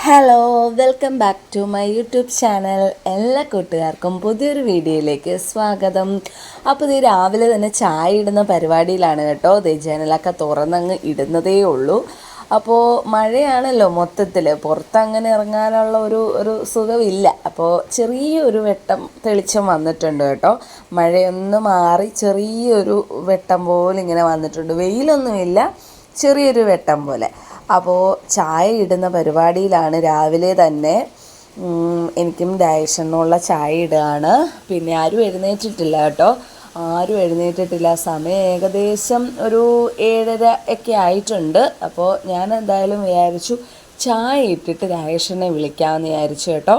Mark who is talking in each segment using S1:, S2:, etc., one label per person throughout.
S1: Hello, welcome back to my YouTube channel. എല്ലാ കൂട്ടുകാർക്കും പുതിയൊരു വീഡിയോയിലേക്ക് സ്വാഗതം. അപ്പോൾ ഇത് രാവിലെ തന്നെ ചായ ഇടുന്ന പരിപാടിയിലാണ് കേട്ടോ. ഇത് ജനലൊക്കെ തുറന്നങ്ങ് ഇടുന്നതേ ഉള്ളൂ. അപ്പോൾ മഴയാണല്ലോ മൊത്തത്തിൽ, പുറത്തങ്ങനെ ഇറങ്ങാനുള്ള ഒരു സുഖമില്ല. അപ്പോൾ ചെറിയൊരു വെട്ടം തെളിച്ചം വന്നിട്ടുണ്ട് കേട്ടോ. മഴയൊന്ന് മാറി ചെറിയൊരു വെട്ടം പോലെ ഇങ്ങനെ വന്നിട്ടുണ്ട്. വെയിലൊന്നുമില്ല, ചെറിയൊരു വെട്ടം പോലെ. അപ്പോൾ ചായ ഇടുന്ന പരിപാടിയിലാണ് രാവിലെ തന്നെ. എനിക്കും ഡയഷനുള്ള ചായ ഇടുകയാണ്. പിന്നെ ആരും എഴുന്നേറ്റിട്ടില്ല കേട്ടോ, ആരും എഴുന്നേറ്റിട്ടില്ല. സമയം ഏകദേശം ഒരു 7:30 ഒക്കെ ആയിട്ടുണ്ട്. അപ്പോൾ ഞാൻ എന്തായാലും വിചാരിച്ചു ചായ ഇട്ടിട്ട് ഡയഷനെ വിളിക്കാമെന്ന് വിചാരിച്ചു കേട്ടോ.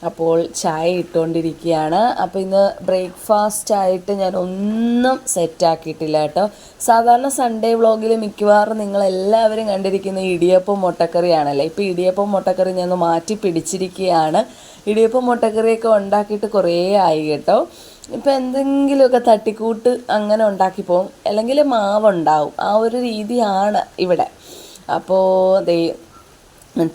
S1: അപ്പോൾ ചായ ഇട്ടുകൊണ്ടിരിക്കുകയാണ്. അപ്പോൾ ഇന്ന് ബ്രേക്ക്ഫാസ്റ്റായിട്ട് ഞാൻ ഒന്നും സെറ്റാക്കിയിട്ടില്ല കേട്ടോ. സാധാരണ സൺഡേ വ്ളോഗിൽ മിക്കവാറും നിങ്ങളെല്ലാവരും കണ്ടിരിക്കുന്ന ഇടിയപ്പം മുട്ടക്കറിയാണല്ലേ. ഇപ്പോൾ ഇടിയപ്പം മുട്ടക്കറി ഞാൻ മാറ്റി പിടിച്ചിരിക്കുകയാണ്. ഇടിയപ്പം മുട്ടക്കറിയൊക്കെ ഉണ്ടാക്കിയിട്ട് കുറേ ആയി കേട്ടോ. ഇപ്പോൾ എന്തെങ്കിലുമൊക്കെ തട്ടിക്കൂട്ട് അങ്ങനെ ഉണ്ടാക്കി പോകും, അല്ലെങ്കിൽ മാവുണ്ടാവും. ആ ഒരു രീതിയാണ് ഇവിടെ. അപ്പോൾ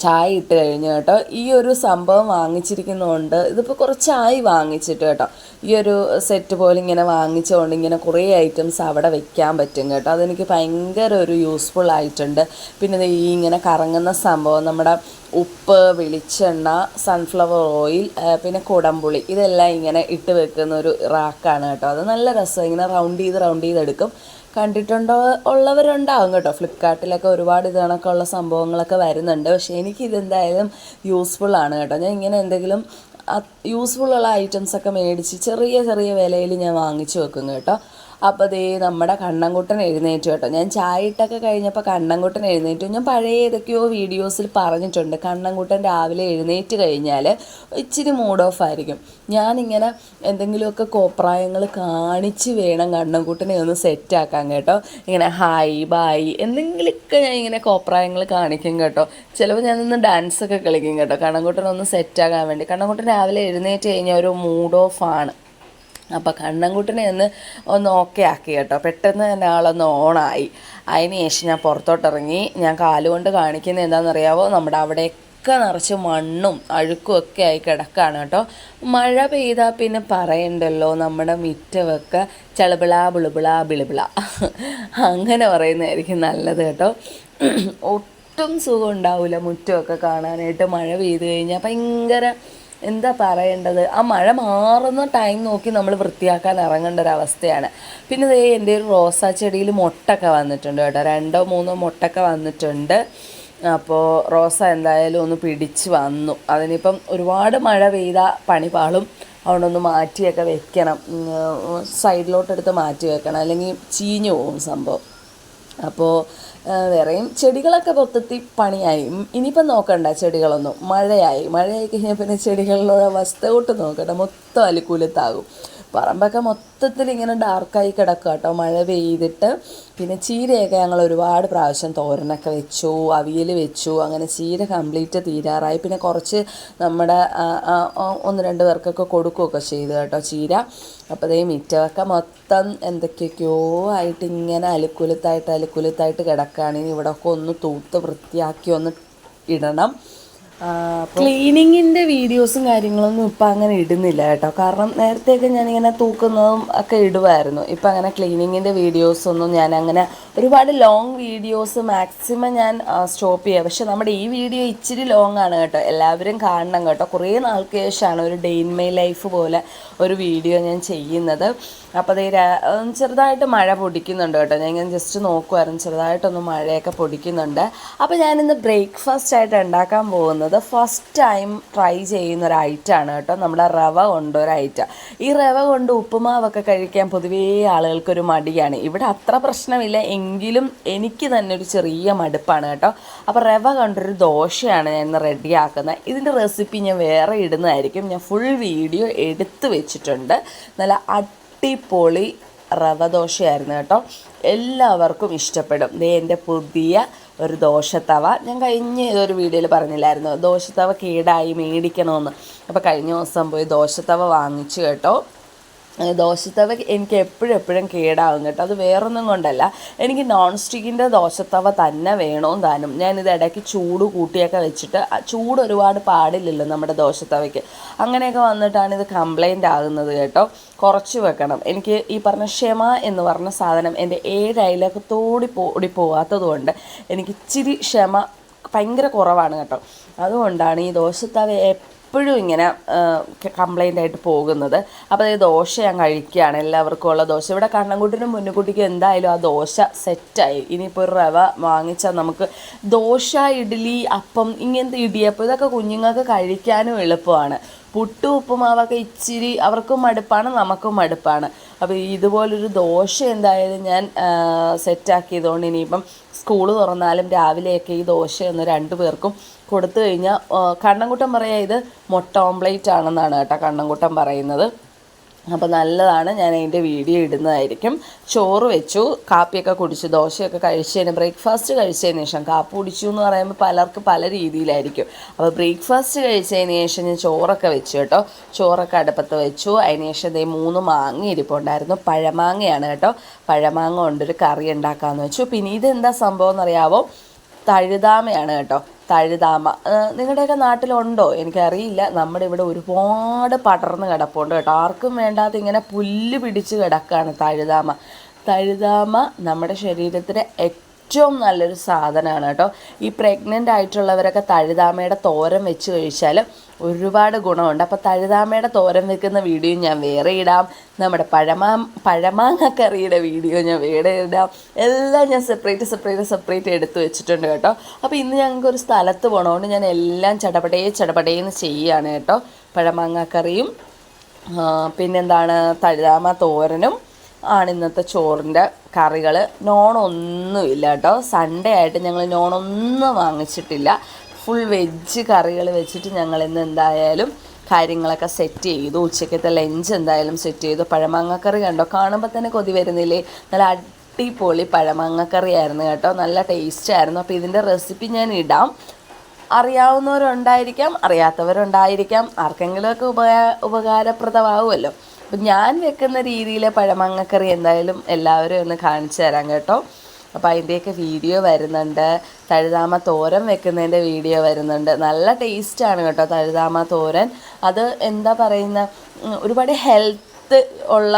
S1: ചായ ഇട്ട് കഴിഞ്ഞു കേട്ടോ. ഈ ഒരു സംഭവം വാങ്ങിച്ചിരിക്കുന്നതുകൊണ്ട്, ഇതിപ്പോൾ കുറച്ചായി വാങ്ങിച്ചിട്ട് കേട്ടോ. ഈ ഒരു സെറ്റ് പോലെ ഇങ്ങനെ വാങ്ങിച്ചുകൊണ്ട് ഇങ്ങനെ കുറേ ഐറ്റംസ് അവിടെ വെക്കാൻ പറ്റും കേട്ടോ. അതെനിക്ക് ഭയങ്കര ഒരു യൂസ്ഫുൾ ആയിട്ടുണ്ട്. പിന്നെ ഈ ഇങ്ങനെ കറങ്ങുന്ന സംഭവം, നമ്മുടെ ഉപ്പ്, വെളിച്ചെണ്ണ, സൺഫ്ലവർ ഓയിൽ, പിന്നെ കുടംപുളി, ഇതെല്ലാം ഇങ്ങനെ ഇട്ട് വെക്കുന്ന ഒരു റാക്കാണ് കേട്ടോ. അത് നല്ല രസം. ഇങ്ങനെ റൗണ്ട് ചെയ്തെടുക്കും. കണ്ടിട്ടുണ്ടോ ഉള്ളവരുണ്ടാവും കേട്ടോ. ഫ്ലിപ്കാർട്ടിലൊക്കെ ഒരുപാട് ഇത് കണക്കുള്ള സംഭവങ്ങളൊക്കെ വരുന്നുണ്ട്. പക്ഷേ എനിക്കിതെന്തായാലും യൂസ്ഫുള്ളാണ് കേട്ടോ. ഞാൻ ഇങ്ങനെ എന്തെങ്കിലും യൂസ്ഫുള്ളുള്ള ഐറ്റംസൊക്കെ മേടിച്ച് ചെറിയ ചെറിയ വിലയിൽ ഞാൻ വാങ്ങിച്ചു വെക്കും കേട്ടോ. അപ്പോൾ നമ്മുടെ കണ്ണൻകുട്ടൻ എഴുന്നേറ്റു കേട്ടോ. ഞാൻ ചായ ഇട്ടൊക്കെ കഴിഞ്ഞപ്പോൾ കണ്ണൻകുട്ടൻ എഴുന്നേറ്റു. ഞാൻ പഴയ ഏതൊക്കെയോ വീഡിയോസിൽ പറഞ്ഞിട്ടുണ്ട്, കണ്ണൻകുട്ടൻ രാവിലെ എഴുന്നേറ്റ് കഴിഞ്ഞാൽ ഇച്ചിരി മൂഡ് ഓഫ് ആയിരിക്കും. ഞാനിങ്ങനെ എന്തെങ്കിലുമൊക്കെ കോപ്രായങ്ങൾ കാണിച്ച് വേണം കണ്ണൻകുട്ടനെ ഒന്ന് സെറ്റാക്കാൻ കേട്ടോ. ഇങ്ങനെ ഹായ് ബായ് എന്തെങ്കിലുമൊക്കെ ഞാൻ ഇങ്ങനെ കോപ്രായങ്ങൾ കാണിക്കും കേട്ടോ. ചിലപ്പോൾ ഞാനൊന്ന് ഡാൻസൊക്കെ കളിക്കും കേട്ടോ, കണ്ണൻകുട്ടനൊന്ന് സെറ്റാകാൻ വേണ്ടി. കണ്ണൻകുട്ടൻ രാവിലെ എഴുന്നേറ്റ് കഴിഞ്ഞാൽ ഒരു മൂഡ് ഓഫാണ്. അപ്പോൾ കണ്ണൻകുട്ടനെ ഒന്ന് ഓക്കെ ആക്കി കേട്ടോ. പെട്ടെന്ന് തന്നെ ആളൊന്ന് ഓണായി. അതിന് ശേഷം ഞാൻ പുറത്തോട്ടിറങ്ങി. ഞാൻ കാലുകൊണ്ട് കാണിക്കുന്നത് എന്താണെന്നറിയാവോ, നമ്മുടെ അവിടെയൊക്കെ നിറച്ച് മണ്ണും അഴുക്കും ഒക്കെ ആയി കിടക്കുകയാണ് കേട്ടോ. മഴ പെയ്താൽ പിന്നെ പറയണ്ടല്ലോ, നമ്മുടെ മുറ്റമൊക്കെ ചളബിളാ ബിളുബിളാ ബിളുബിള അങ്ങനെ പറയുന്നതായിരിക്കും നല്ലത് കേട്ടോ. ഒട്ടും സുഖം ഉണ്ടാവില്ല മുറ്റമൊക്കെ കാണാനായിട്ട്. മഴ പെയ്ത് കഴിഞ്ഞാൽ ഭയങ്കര എന്താ പറയേണ്ടത്, ആ മഴ മാറുന്ന ടൈം നോക്കി നമ്മൾ വൃത്തിയാക്കാൻ ഇറങ്ങേണ്ട ഒരവസ്ഥയാണ്. പിന്നെ എൻ്റെ ഒരു റോസാ ചെടിയിൽ മൊട്ടൊക്കെ വന്നിട്ടുണ്ട് കേട്ടോ. 2-3 മൊട്ടൊക്കെ വന്നിട്ടുണ്ട്. അപ്പോൾ റോസ എന്തായാലും ഒന്ന് പിടിച്ച് വന്നു. അതിനിപ്പം ഒരുപാട് മഴ പെയ്താൽ പണി പാളും. അതുകൊണ്ടൊന്ന് മാറ്റിയൊക്കെ വെക്കണം, സൈഡിലോട്ടെടുത്ത് മാറ്റി വെക്കണം, അല്ലെങ്കിൽ ചീഞ്ഞു പോകും സംഭവം. അപ്പോൾ വേറെയും ചെടികളൊക്കെ മൊത്തത്തിൽ പണിയായി. ഇനിയിപ്പം നോക്കണ്ട ചെടികളൊന്നും. മഴയായി കഴിഞ്ഞാൽ പിന്നെ ചെടികളിലുള്ള അവസ്ഥ തൊട്ട് നോക്കണ്ട, മൊത്തം അലുക്കൂലത്താകും. പറമ്പൊക്കെ മൊത്തത്തിൽ ഇങ്ങനെ ഡാർക്കായി കിടക്കുക കേട്ടോ മഴ പെയ്തിട്ട്. പിന്നെ ചീരയൊക്കെ ഞങ്ങൾ ഒരുപാട് പ്രാവശ്യം തോരനൊക്കെ വെച്ചു, അവിയൽ വെച്ചു. അങ്ങനെ ചീര കംപ്ലീറ്റ് തീരാറായി. പിന്നെ കുറച്ച് നമ്മുടെ 1-2 പേർക്കൊക്കെ കൊടുക്കുകയൊക്കെ ചെയ്തു കേട്ടോ ചീര. അപ്പോൾ മിറ്റമൊക്കെ മൊത്തം എന്തൊക്കെയൊക്കെയോ ആയിട്ട് ഇങ്ങനെ അലുക്കുലത്തായിട്ട് കിടക്കുകയാണ്. ഇനി ഇവിടെയൊക്കെ ഒന്ന് തൂത്ത് വൃത്തിയാക്കി ഒന്ന് ഇടണം. ക്ലീനിങ്ങിൻ്റെ വീഡിയോസും കാര്യങ്ങളൊന്നും ഇപ്പം അങ്ങനെ ഇടുന്നില്ല കേട്ടോ. കാരണം നേരത്തെയൊക്കെ ഞാനിങ്ങനെ തൂക്കുന്നതും ഒക്കെ ഇടുമായിരുന്നു. ഇപ്പം അങ്ങനെ ക്ലീനിങ്ങിൻ്റെ വീഡിയോസൊന്നും ഞാൻ അങ്ങനെ ഒരുപാട് ലോങ് വീഡിയോസ് മാക്സിമം ഞാൻ സ്റ്റോപ്പ് ചെയ്യുക. പക്ഷെ നമ്മുടെ ഈ വീഡിയോ ഇച്ചിരി ലോങ് ആണ് കേട്ടോ, എല്ലാവരും കാണണം കേട്ടോ. കുറേ നാൾക്ക് ശേഷമാണ് ഒരു ഡേ ഇൻ മൈ ലൈഫ് പോലെ ഒരു വീഡിയോ ഞാൻ ചെയ്യുന്നത്. അപ്പോൾ ചെറുതായിട്ട് മഴ പൊടിക്കുന്നുണ്ട് കേട്ടോ. ഞാൻ ഇങ്ങനെ ജസ്റ്റ് നോക്കുമായിരുന്നു, ചെറുതായിട്ടൊന്ന് മഴയൊക്കെ പൊടിക്കുന്നുണ്ട്. അപ്പോൾ ഞാനിന്ന് ബ്രേക്ക്ഫാസ്റ്റ് ആയിട്ട് ഉണ്ടാക്കാൻ പോകുന്നത് ഫസ്റ്റ് ടൈം ട്രൈ ചെയ്യുന്ന ഒരു ഐറ്റമാണ് കേട്ടോ. നമ്മുടെ റവ കൊണ്ട് ഒരു ഐറ്റം. ഈ റവ കൊണ്ട് ഉപ്പുമാവൊക്കെ കഴിക്കാൻ പൊതുവേ ആളുകൾക്കൊരു മടിയാണ്. ഇവിടെ അത്ര പ്രശ്നമില്ല, എങ്കിലും എനിക്ക് തന്നെ ഒരു ചെറിയ മടുപ്പാണ് കേട്ടോ. അപ്പോൾ റവ കൊണ്ടൊരു ദോശയാണ് ഞാൻ ഇന്ന് റെഡിയാക്കുന്നത്. ഇതിൻ്റെ റെസിപ്പി ഞാൻ വേറെ ഇടുന്നതായിരിക്കും. ഞാൻ ഫുൾ വീഡിയോ എടുത്ത് വെച്ചിട്ടുണ്ട്. നല്ല അടിപൊളി റവ ദോശയായിരുന്നു കേട്ടോ. എല്ലാവർക്കും ഇഷ്ടപ്പെടും. എൻ്റെ പുതിയ ഒരു ദോശത്തവ ഞാൻ കഴിഞ്ഞ ഏതൊരു വീഡിയോയിൽ പറഞ്ഞില്ലായിരുന്നു, ദോശത്തവ കേടായി മേടിക്കണമെന്ന്. അപ്പോൾ കഴിഞ്ഞ ദിവസം പോയി ദോശത്തവ വാങ്ങിച്ചു കേട്ടോ. ദോശത്തവ എനിക്ക് എപ്പോഴും കേടാവും കേട്ടോ. അത് വേറൊന്നും കൊണ്ടല്ല, എനിക്ക് നോൺ സ്റ്റിക്കിൻ്റെ ദോശത്തവ തന്നെ വേണമെന്ന് താനും. ഞാനിത് ഇടയ്ക്ക് ചൂട് കൂട്ടിയൊക്കെ വെച്ചിട്ട്, ചൂട് ഒരുപാട് പാടില്ലല്ലോ നമ്മുടെ ദോശത്തവയ്ക്ക്, അങ്ങനെയൊക്കെ വന്നിട്ടാണ് ഇത് കംപ്ലൈൻ്റ് ആകുന്നത് കേട്ടോ. കുറച്ച് വെക്കണം. എനിക്ക് ഈ പറഞ്ഞ ക്ഷമ എന്ന് പറഞ്ഞ സാധനം എൻ്റെ 7 അയലക്കത്തോടി പോകാത്തത് കൊണ്ട് എനിക്ക് ഇച്ചിരി ക്ഷമ ഭയങ്കര കുറവാണ് കേട്ടോ. അതുകൊണ്ടാണ് ഈ ദോശത്തവ എപ്പോഴും ഇങ്ങനെ കംപ്ലൈൻ്റ് ആയിട്ട് പോകുന്നത്. അപ്പോൾ ഈ ദോശ ഞാൻ കഴിക്കുകയാണ്, എല്ലാവർക്കും ഉള്ള ദോശ. ഇവിടെ കണ്ണൻകുട്ടിനും മുന്നുകുട്ടിക്കും എന്തായാലും ആ ദോശ സെറ്റായി. ഇനിയിപ്പോൾ ഒരു റവ വാങ്ങിച്ചാൽ നമുക്ക് ദോശ, ഇഡ്ഡലി, അപ്പം, ഇങ്ങനത്തെ ഇടിയപ്പം ഇതൊക്കെ കുഞ്ഞുങ്ങൾക്ക് കഴിക്കാനും എളുപ്പമാണ്. പുട്ടും ഉപ്പുമാവൊക്കെ ഇച്ചിരി അവർക്കും മടുപ്പാണ്, നമുക്കും മടുപ്പാണ്. അപ്പോൾ ഇതുപോലൊരു ദോശ എന്തായാലും ഞാൻ സെറ്റാക്കിയതുകൊണ്ട് ഇനിയിപ്പം സ്കൂൾ തുറന്നാലും രാവിലെയൊക്കെ ഈ ദോശയൊന്ന് 2 പേർക്കും കൊടുത്തു കഴിഞ്ഞാൽ, കണ്ണൻകുട്ടൻ പറയാം ഇത് മുട്ട ഓംപ്ലേറ്റ് ആണെന്നാണ് കേട്ടോ കണ്ണൻകുട്ടൻ പറയുന്നത്. അപ്പോൾ നല്ലതാണ്, ഞാൻ അതിൻ്റെ വീഡിയോ ഇടുന്നതായിരിക്കും. ചോറ് വെച്ചു, കാപ്പിയൊക്കെ കുടിച്ചു, ദോശയൊക്കെ കഴിച്ചതിന് ബ്രേക്ക്ഫാസ്റ്റ് കഴിച്ചതിന് ശേഷം, കാപ്പി കുടിച്ചു എന്ന് പറയുമ്പോൾ പലർക്ക് പല രീതിയിലായിരിക്കും. അപ്പോൾ ബ്രേക്ക്ഫാസ്റ്റ് കഴിച്ചതിന് ശേഷം ഞാൻ ചോറൊക്കെ വെച്ചു കേട്ടോ. ചോറൊക്കെ അടുപ്പത്ത് വെച്ചു. അതിന് ശേഷം 3 മാങ്ങ ഇരിപ്പുണ്ടായിരുന്നു, പഴമാങ്ങയാണ് കേട്ടോ. പഴമാങ്ങ കൊണ്ടൊരു കറി ഉണ്ടാക്കാമെന്ന് വെച്ചു. പിന്നെ ഇതെന്താ സംഭവം എന്നറിയാവോ? തഴുതാമയാണ് കേട്ടോ. തഴുതാമ നിങ്ങളുടെയൊക്കെ നാട്ടിലുണ്ടോ എനിക്കറിയില്ല. നമ്മുടെ ഇവിടെ ഒരുപാട് പടർന്ന് കിടപ്പുണ്ട് കേട്ടോ. ആർക്കും വേണ്ടാതെ ഇങ്ങനെ പുല്ല് പിടിച്ച് കിടക്കുകയാണ് തഴുതാമ. തഴുതാമ നമ്മുടെ ശരീരത്തിന് ഏറ്റവും നല്ലൊരു സാധനമാണ് കേട്ടോ. ഈ പ്രഗ്നൻ്റ് ആയിട്ടുള്ളവരൊക്കെ തഴുതാമയുടെ തോരൻ വെച്ച് കഴിച്ചാൽ ഒരുപാട് ഗുണമുണ്ട്. അപ്പോൾ തഴുതാമയുടെ തോരൻ വെക്കുന്ന വീഡിയോ ഞാൻ വേറെ ഇടാം, നമ്മുടെ പഴമാങ്ങക്കറിയുടെ വീഡിയോ ഞാൻ വേറെ ഇടാം. എല്ലാം ഞാൻ സെപ്പറേറ്റ് എടുത്ത് വെച്ചിട്ടുണ്ട് കേട്ടോ. അപ്പോൾ ഇന്ന് ഞങ്ങൾക്കൊരു സ്ഥലത്ത് പോകണതുകൊണ്ട് ഞാൻ എല്ലാം ചടപടേന്ന് ചെയ്യുകയാണ് കേട്ടോ. പഴമാങ്ങക്കറിയും പിന്നെന്താണ് തഴുതാമ തോരനും ആണ് ഇന്നത്തെ ചോറിൻ്റെ കറികൾ. നോണൊന്നുമില്ല കേട്ടോ. സൺഡേ ആയിട്ട് ഞങ്ങൾ നോണൊന്നും വാങ്ങിച്ചിട്ടില്ല. ഫുൾ വെജ് കറികൾ വെച്ചിട്ട് ഞങ്ങൾ ഇന്ന് എന്തായാലും കാര്യങ്ങളൊക്കെ സെറ്റ് ചെയ്തു. ഉച്ചയ്ക്കത്തെ ലഞ്ച് എന്തായാലും സെറ്റ് ചെയ്തു. പഴമാങ്ങക്കറി കണ്ടോ, കാണുമ്പോൾ തന്നെ കൊതി വരുന്നില്ലേ? നല്ല അടിപൊളി പഴമാങ്ങക്കറിയായിരുന്നു കേട്ടോ. നല്ല ടേസ്റ്റ് ആയിരുന്നു. അപ്പോൾ ഇതിൻ്റെ റെസിപ്പി ഞാൻ ഇടാം. അറിയാവുന്നവരുണ്ടായിരിക്കാം, അറിയാത്തവരുണ്ടായിരിക്കാം. ആർക്കെങ്കിലുമൊക്കെ ഉപകാരപ്രദമാവുമല്ലോ. അപ്പം ഞാൻ വെക്കുന്ന രീതിയിൽ പഴമാങ്ങക്കറി എന്തായാലും എല്ലാവരും ഒന്ന് കാണിച്ചു തരാം കേട്ടോ. അപ്പോൾ അതിൻ്റെയൊക്കെ വീഡിയോ വരുന്നുണ്ട്. തഴുതാമ തോരൻ വെക്കുന്നതിൻ്റെ വീഡിയോ വരുന്നുണ്ട്. നല്ല ടേസ്റ്റാണ് കേട്ടോ തഴുതാമ തോരൻ. അത് എന്താ പറയുന്ന, ഒരുപാട് ഹെൽത്ത് ഉള്ള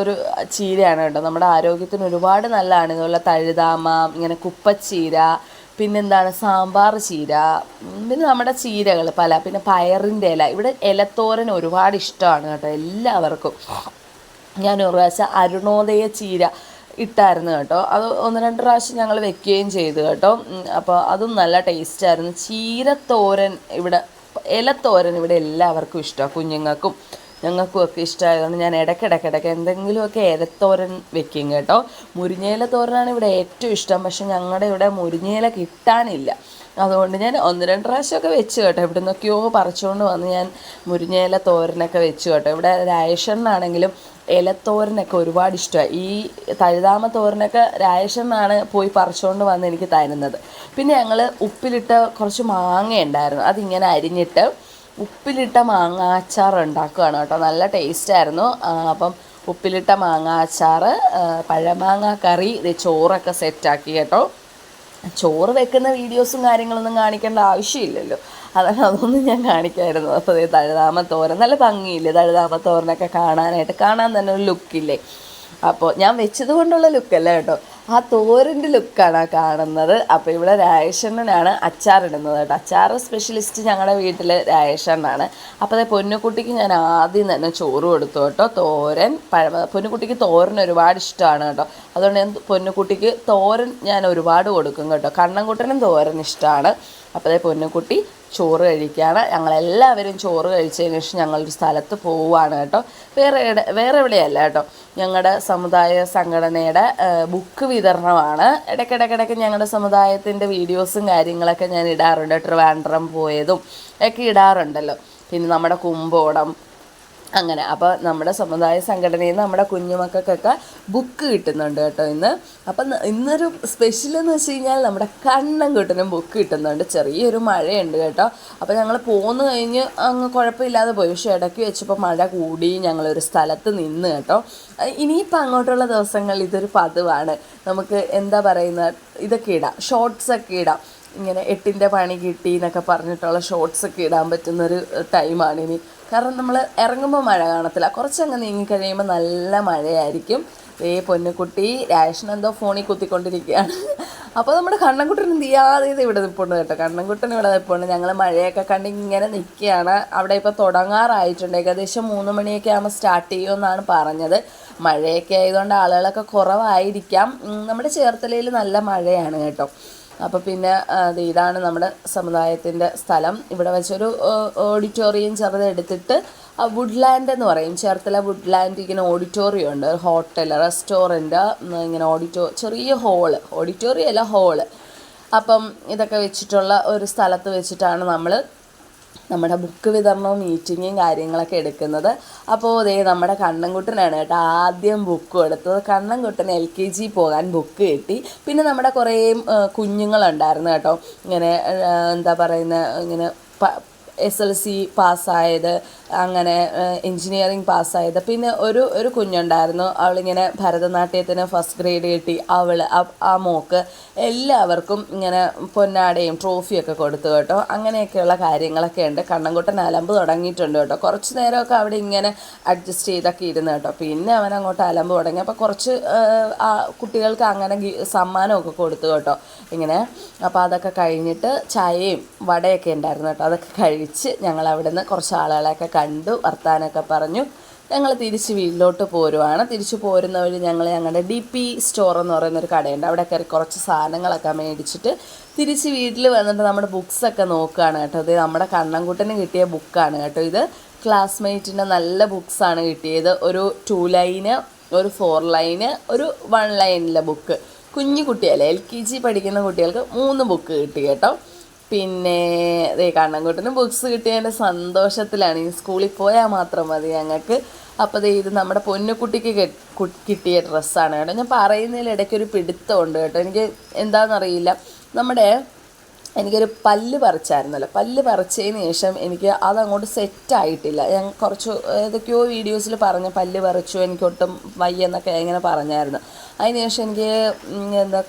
S1: ഒരു ചീരയാണ് കേട്ടോ. നമ്മുടെ ആരോഗ്യത്തിന് ഒരുപാട് നല്ലതാണ്. ഇതുപോലെ തഴുതാമ, ഇങ്ങനെ കുപ്പച്ചീര, പിന്നെന്താണ് സാമ്പാർ ചീര, പിന്നെ നമ്മുടെ ചീരകൾ പല, പിന്നെ പയറിൻ്റെ ഇല. ഇവിടെ ഇലത്തോരൻ ഒരുപാട് ഇഷ്ടമാണ് കേട്ടോ എല്ലാവർക്കും. ഞാൻ ഒരു പ്രാവശ്യം അരുണോദയ ചീര ഇട്ടായിരുന്നു കേട്ടോ. അത് 1-2 പ്രാവശ്യം ഞങ്ങൾ വെക്കുകയും ചെയ്തു കേട്ടോ. അപ്പോൾ അതും നല്ല ടേസ്റ്റായിരുന്നു. ചീരത്തോരൻ ഇവിടെ, ഇലത്തോരൻ ഇവിടെ എല്ലാവർക്കും ഇഷ്ടമാണ്, കുഞ്ഞുങ്ങൾക്കും ഞങ്ങൾക്കും ഒക്കെ ഇഷ്ടമായതുകൊണ്ട് ഞാൻ ഇടയ്ക്കിടയ്ക്ക് എന്തെങ്കിലുമൊക്കെ ഇലത്തോരൻ വെക്കും കേട്ടോ. മുരിങ്ങയില തോരനാണ് ഇവിടെ ഏറ്റവും ഇഷ്ടം. പക്ഷെ ഞങ്ങളുടെ ഇവിടെ മുരിങ്ങയില കിട്ടാനില്ല. അതുകൊണ്ട് ഞാൻ 1-2 പ്രാവശ്യമൊക്കെ വെച്ച് കേട്ടോ. ഇവിടെ നിന്നൊക്കെയോ പറിച്ചുകൊണ്ട് വന്ന് ഞാൻ മുരിങ്ങയില തോരനൊക്കെ വെച്ച് കേട്ടോ. ഇവിടെ രാജേഷനാണെങ്കിലും ഇലത്തോരനൊക്കെ ഒരുപാട് ഇഷ്ടമാണ്. ഈ തഴുതാമ തോരനൊക്കെ രാജേഷനാണ് പോയി പറിച്ചുകൊണ്ട് വന്ന് എനിക്ക് തരുന്നത്. പിന്നെ ഞങ്ങൾ ഉപ്പിലിട്ട കുറച്ച് മാങ്ങ ഉണ്ടായിരുന്നു, അതിങ്ങനെ അരിഞ്ഞിട്ട് ഉപ്പിലിട്ട മാങ്ങ അച്ചാർ ഉണ്ടാക്കുകയാണ് കേട്ടോ. നല്ല ടേസ്റ്റായിരുന്നു. അപ്പം ഉപ്പിലിട്ട മാങ്ങ അച്ചാർ, പഴമാങ്ങ കറി, ചോറൊക്കെ സെറ്റാക്കി കേട്ടോ. ചോറ് വെക്കുന്ന വീഡിയോസും കാര്യങ്ങളൊന്നും കാണിക്കേണ്ട ആവശ്യമില്ലല്ലോ, അതൊന്നും ഞാൻ കാണിക്കായിരുന്നു. അപ്പോൾ തഴുതാമ തോരൻ നല്ല ഭംഗിയില്ലേ? തഴുതാമ തോരനൊക്കെ കാണാനായിട്ട്, കാണാൻ തന്നെ ഒരു ലുക്കില്ലേ? അപ്പോൾ ഞാൻ വെച്ചത് കൊണ്ടുള്ള ലുക്കല്ല കേട്ടോ, ആ തോരൻ്റെ ലുക്കാണ് ആ കാണുന്നത്. അപ്പോൾ ഇവിടെ രാജേഷണ്ണനാണ് അച്ചാറിടുന്നത് കേട്ടോ. അച്ചാർ സ്പെഷ്യലിസ്റ്റ് ഞങ്ങളുടെ വീട്ടിൽ രാജേഷണ്ണനാണ്. അപ്പോൾ അത് പൊന്നുകുട്ടിക്ക് ഞാൻ ആദ്യം തന്നെ ചോറ് കൊടുത്തു കേട്ടോ. തോരൻ, പൊന്നുകുട്ടിക്ക് തോരൻ ഒരുപാട് ഇഷ്ടമാണ് കേട്ടോ. അതുകൊണ്ട് ഞാൻ പൊന്നുകുട്ടിക്ക് തോരൻ ഞാൻ ഒരുപാട് കൊടുക്കും കേട്ടോ. കണ്ണൻകുട്ടനും തോരൻ ഇഷ്ടമാണ്. അപ്പോൾ അതേ പൊന്നുകുട്ടി ചോറ് കഴിക്കുകയാണ്. ഞങ്ങളെല്ലാവരും ചോറ് കഴിച്ചതിന് ശേഷം ഞങ്ങളൊരു സ്ഥലത്ത് പോവുകയാണ് കേട്ടോ. വേറെ എവിടെയല്ല കേട്ടോ, ഞങ്ങളുടെ സമുദായ സംഘടനയുടെ ബുക്ക് വിതരണമാണ്. ഇടയ്ക്കിടയ്ക്ക് ഞങ്ങളുടെ സമുദായത്തിൻ്റെ വീഡിയോസും കാര്യങ്ങളൊക്കെ ഞാൻ ഇടാറുണ്ട്. ട്രിവാൻഡ്രം പോയതും ഒക്കെ ഇടാറുണ്ടല്ലോ. പിന്നെ നമ്മുടെ കുമ്പോടം, അങ്ങനെ അപ്പോൾ നമ്മുടെ സമുദായ സംഘടനയിൽ നിന്ന് നമ്മുടെ കുഞ്ഞുമക്കൾക്കൊക്കെ ബുക്ക് കിട്ടുന്നുണ്ട് കേട്ടോ ഇന്ന്. അപ്പം ഇന്നൊരു സ്പെഷ്യൽ എന്ന് വെച്ച് കഴിഞ്ഞാൽ നമ്മുടെ കണ്ണൻകുട്ടനും ബുക്ക് കിട്ടുന്നുണ്ട്. ചെറിയൊരു മഴയുണ്ട് കേട്ടോ. അപ്പോൾ ഞങ്ങൾ പോന്നു കഴിഞ്ഞ് അങ്ങ് കുഴപ്പമില്ലാതെ പോയി. പക്ഷേ ഇടയ്ക്ക് വെച്ചപ്പോൾ മഴ കൂടി ഞങ്ങളൊരു സ്ഥലത്ത് നിന്ന് കേട്ടോ. ഇനിയിപ്പോൾ അങ്ങോട്ടുള്ള ദിവസങ്ങളിൽ ഇതൊരു പതിവാണ്. നമുക്ക് എന്താ പറയുന്നത്, ഇതൊക്കെ ഇടാം, ഷോർട്സൊക്കെ ഇടാം. ഇങ്ങനെ 8ൻ്റെ പണി കിട്ടി എന്നൊക്കെ പറഞ്ഞിട്ടുള്ള ഷോർട്സൊക്കെ ഇടാൻ പറ്റുന്നൊരു ടൈമാണ് ഇനി. കാരണം നമ്മൾ ഇറങ്ങുമ്പോൾ മഴ കാണത്തില്ല, കുറച്ചങ്ങ് നീങ്ങിക്കഴിയുമ്പോൾ നല്ല മഴയായിരിക്കും. പൊന്നുകുട്ടി എന്തോ ഫോണിൽ കുത്തിക്കൊണ്ടിരിക്കുകയാണ്. അപ്പോൾ നമ്മുടെ കണ്ണൻകുട്ടൻ എന്ത് ചെയ്യാതെ ഇവിടെ നിൽപ്പുണ്ട് കേട്ടോ. കണ്ണൻകുട്ടൻ ഇവിടെ നിൽപ്പുണ്ട്. ഞങ്ങൾ മഴയൊക്കെ കണ്ട് ഇങ്ങനെ നിൽക്കുകയാണ്. അവിടെ ഇപ്പോൾ തുടങ്ങാറായിട്ടുണ്ട്. ഏകദേശം 3 മണിയൊക്കെ ആകുമ്പോൾ സ്റ്റാർട്ട് ചെയ്യുമെന്നാണ് പറഞ്ഞത്. മഴയൊക്കെ ആയതുകൊണ്ട് ആളുകളൊക്കെ കുറവായിരിക്കാം. നമ്മുടെ ചേർത്തലയിൽ നല്ല മഴയാണ് കേട്ടോ. അപ്പോൾ പിന്നെ ഇതാണ് നമ്മുടെ സമുദായത്തിൻ്റെ സ്ഥലം. ഇവിടെ വെച്ചൊരു ഓഡിറ്റോറിയം ചെറുതെടുത്തിട്ട് വുഡ്ലാൻഡ് എന്ന് പറയും, ചേർത്തല വുഡ്ലാൻഡ്. ഇങ്ങനെ ഓഡിറ്റോറിയം ഉണ്ട്, ഹോട്ടൽ, റെസ്റ്റോറൻറ്റ്, ഇങ്ങനെ ചെറിയ ഹോള്, ഓഡിറ്റോറിയം അല്ല ഹോള്. അപ്പം ഇതൊക്കെ വെച്ചിട്ടുള്ള ഒരു സ്ഥലത്ത് വെച്ചിട്ടാണ് നമ്മൾ നമ്മുടെ ബുക്ക് വിതരണവും മീറ്റിങ്ങും കാര്യങ്ങളൊക്കെ എടുക്കുന്നത്. അപ്പോൾ നമ്മുടെ കണ്ണൻകുട്ടനാണ് കേട്ടോ ആദ്യം ബുക്ക് എടുത്തത്. കണ്ണൻകുട്ടന് LKG പോകാൻ ബുക്ക് കിട്ടി. പിന്നെ നമ്മുടെ കുറേ കുഞ്ഞുങ്ങളുണ്ടായിരുന്നു കേട്ടോ. ഇങ്ങനെ എന്താ പറയുന്നത്, ഇങ്ങനെ SLC പാസ്സായത്, അങ്ങനെ എൻജിനീയറിങ് പാസ്സായത്. പിന്നെ ഒരു കുഞ്ഞുണ്ടായിരുന്നു, അവളിങ്ങനെ ഭരതനാട്യത്തിന് ഫസ്റ്റ് ഗ്രേഡ് കിട്ടി. ആ മോക്ക് എല്ലാവർക്കും ഇങ്ങനെ പൊന്നാടയും ട്രോഫിയൊക്കെ കൊടുത്തു കേട്ടോ. അങ്ങനെയൊക്കെയുള്ള കാര്യങ്ങളൊക്കെ ഉണ്ട്. കണ്ണൻകുട്ടൻ അലമ്പ് തുടങ്ങിയിട്ടുണ്ട് കേട്ടോ. കുറച്ച് നേരമൊക്കെ അവിടെ ഇങ്ങനെ അഡ്ജസ്റ്റ് ചെയ്തൊക്കെ ഇരുന്ന് കേട്ടോ. പിന്നെ അവൻ അങ്ങോട്ട് അലമ്പ് തുടങ്ങി. അപ്പോൾ കുറച്ച് കുട്ടികൾക്ക് അങ്ങനെ സമ്മാനമൊക്കെ കൊടുത്തു കേട്ടോ ഇങ്ങനെ. അപ്പോൾ അതൊക്കെ കഴിഞ്ഞിട്ട് ചായയും വടയൊക്കെ ഉണ്ടായിരുന്നു കേട്ടോ. അതൊക്കെ കഴിച്ച് ഞങ്ങൾ അവിടെ നിന്ന് കുറച്ച് ആളുകളെയൊക്കെ കണ്ടു, വർത്താനമൊക്കെ പറഞ്ഞു. ഞങ്ങൾ തിരിച്ച് വീട്ടിലോട്ട് പോരുവാണ്. തിരിച്ച് പോരുന്ന വഴി ഞങ്ങൾ ഞങ്ങളുടെ DP സ്റ്റോർ എന്ന് പറയുന്നൊരു കടയുണ്ട്. അവിടെ കയറി കുറച്ച് സാധനങ്ങളൊക്കെ മേടിച്ചിട്ട് തിരിച്ച് വീട്ടിൽ വന്നിട്ട് നമ്മുടെ ബുക്സൊക്കെ നോക്കുകയാണ് കേട്ടോ. ഇത് നമ്മുടെ കണ്ണൻകുട്ടന് കിട്ടിയ ബുക്കാണ് കേട്ടോ. ഇത് ക്ലാസ്മേറ്റിൻ്റെ നല്ല ബുക്സാണ് കിട്ടിയത്. ഒരു 2 ലൈന്, ഒരു 4 ലൈന്, ഒരു 1 ലൈനിലെ ബുക്ക്. കുഞ്ഞു കുട്ടിയല്ലേ, LKG പഠിക്കുന്ന കുട്ടികൾക്ക് 3 ബുക്ക് കിട്ടി കേട്ടോ. പിന്നെ കണ്ണൻകുട്ടന് ബുക്സ് കിട്ടിയതിൻ്റെ സന്തോഷത്തിലാണ്. ഈ സ്കൂളിൽ പോയാൽ മാത്രം മതി ഞങ്ങൾക്ക്. അപ്പോൾ ഇത് നമ്മുടെ പൊന്നുകുട്ടിക്ക് കിട്ടിയ ഡ്രസ്സാണ് കേട്ടോ. ഞാൻ പറയുന്നതിൽ ഇടയ്ക്കൊരു പിടുത്തമുണ്ട് കേട്ടോ. എനിക്ക് എന്താണെന്നറിയില്ല, എനിക്കൊരു പല്ല് പറിച്ചായിരുന്നല്ലോ. പല്ല് പറിച്ചതിന് ശേഷം എനിക്ക് അതങ്ങോട്ട് സെറ്റായിട്ടില്ല. ഞാൻ കുറച്ച് ഏതൊക്കെയോ വീഡിയോസിൽ പറഞ്ഞ പല്ല് പറിച്ചു, എനിക്കൊട്ടും വയ്യെന്നൊക്കെ ഇങ്ങനെ പറഞ്ഞായിരുന്നു. അതിനുശേഷം എനിക്ക്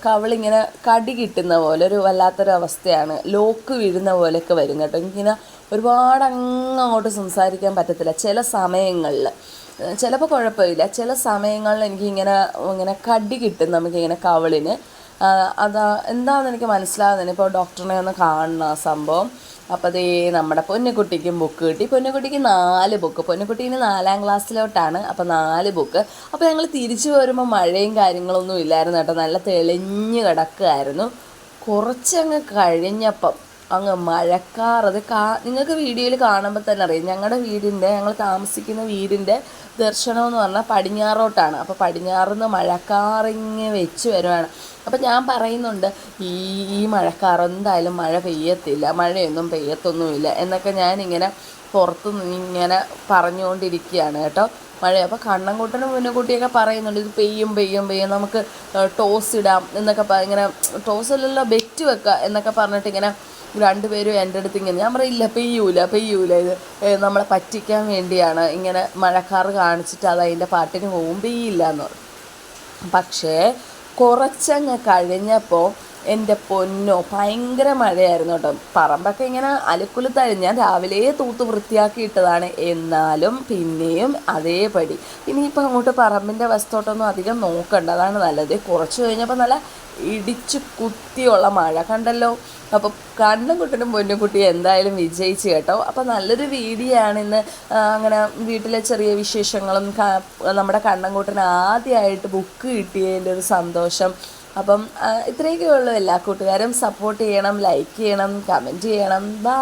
S1: കവിളിങ്ങനെ കടി കിട്ടുന്ന പോലെ ഒരു വല്ലാത്തൊരവസ്ഥയാണ്. ലോക്ക് വീഴുന്ന പോലെയൊക്കെ വരും കേട്ടോ. എനിക്കിങ്ങനെ ഒരുപാട് അങ്ങോട്ട് സംസാരിക്കാൻ പറ്റത്തില്ല ചില സമയങ്ങളിൽ. ചിലപ്പോൾ കുഴപ്പമില്ല, ചില സമയങ്ങളിൽ എനിക്കിങ്ങനെ കടി കിട്ടും നമുക്കിങ്ങനെ കവിളിന്. എന്താണെന്ന് എനിക്ക് മനസ്സിലാകുന്നില്ല. ഇപ്പോൾ ഡോക്ടറിനെ ഒന്ന് കാണണം ആ സംഭവം. അപ്പോൾ നമ്മുടെ പൊന്നുകുട്ടിക്കും ബുക്ക് കിട്ടി. പൊന്നുകുട്ടിക്ക് 4 ബുക്ക്. പൊന്നുകുട്ടീന് 4ാം ക്ലാസ്സിലോട്ടാണ്. അപ്പോൾ 4 ബുക്ക്. അപ്പോൾ ഞങ്ങൾ തിരിച്ചു വരുമ്പോൾ മഴയും കാര്യങ്ങളൊന്നും ഇല്ലായിരുന്നു കേട്ടോ. നല്ല തെളിഞ്ഞ് കിടക്കുമായിരുന്നു. കുറച്ചങ്ങ് കഴിഞ്ഞപ്പം അങ്ങ് മഴക്കാർ. നിങ്ങൾക്ക് വീഡിയോയിൽ കാണുമ്പോൾ തന്നെ അറിയാം. ഞങ്ങൾ താമസിക്കുന്ന വീടിൻ്റെ ദർശനമെന്ന് പറഞ്ഞാൽ പടിഞ്ഞാറോട്ടാണ്. അപ്പോൾ പടിഞ്ഞാറുനിന്ന് മഴക്കാറിങ്ങ് വെച്ച് വരുവാണ്. അപ്പം ഞാൻ പറയുന്നുണ്ട്, ഈ മഴക്കാർ എന്തായാലും മഴ പെയ്യത്തില്ല, മഴയൊന്നും പെയ്യത്തൊന്നുമില്ല എന്നൊക്കെ ഞാനിങ്ങനെ പുറത്തുനിന്ന് ഇങ്ങനെ പറഞ്ഞുകൊണ്ടിരിക്കുകയാണ് കേട്ടോ. മഴ. അപ്പോൾ കണ്ണൻകുട്ടനും പൊന്നുകുട്ടിയൊക്കെ പറയുന്നുണ്ട് ഇത് പെയ്യും നമുക്ക് ടോസ് ഇടാം എന്നൊക്കെ ഇങ്ങനെ, ടോസിലല്ലോ ബെറ്റ് വെക്കുക എന്നൊക്കെ പറഞ്ഞിട്ട് ഇങ്ങനെ രണ്ടുപേരും എൻ്റെ അടുത്ത് ഇങ്ങനെ. ഞാൻ പറയില്ല, പെയ്യൂല, ഇത് നമ്മളെ പറ്റിക്കാൻ വേണ്ടിയാണ്, ഇങ്ങനെ മഴക്കാർ കാണിച്ചിട്ട് അത് അതിൻ്റെ പാട്ടിന് പോകും, പെയ്യില്ല എന്ന് പറയും. പക്ഷേ കുറച്ചങ്ങ് കഴിഞ്ഞപ്പോൾ എൻ്റെ പൊന്നോ ഭയങ്കര മഴയായിരുന്നു കേട്ടോ. പറമ്പൊക്കെ ഇങ്ങനെ അലുക്കുലുത്തായി. ഞാൻ രാവിലെ തൂത്ത് വൃത്തിയാക്കിയിട്ടതാണ്, എന്നാലും പിന്നെയും അതേപടി. ഇനിയിപ്പോൾ അങ്ങോട്ട് പറമ്പിൻ്റെ വശത്തോട്ടൊന്നും അധികം നോക്കണ്ട, അതാണ് നല്ലത്. കുറച്ച് കഴിഞ്ഞപ്പോൾ നല്ല ഇടിച്ചു കുത്തിയുള്ള മഴ കണ്ടല്ലോ. അപ്പോൾ കണ്ണൻകുട്ടനും പൊന്നുകുട്ടിയും എന്തായാലും വിജയിച്ചു കേട്ടോ. അപ്പോൾ നല്ലൊരു വീഡിയോ ആണിന്ന്. അങ്ങനെ വീട്ടിലെ ചെറിയ വിശേഷങ്ങളും നമ്മുടെ കണ്ണൻകുട്ടന് ആദ്യമായിട്ട് ബുക്ക് കിട്ടിയതിൻ്റെ ഒരു സന്തോഷം. അപ്പം ഇത്രയൊക്കെ ഉള്ളൂ. എല്ലാ കൂട്ടുകാരും സപ്പോർട്ട് ചെയ്യണം, ലൈക്ക് ചെയ്യണം, കമൻറ്റ് ചെയ്യണം. ബൈ.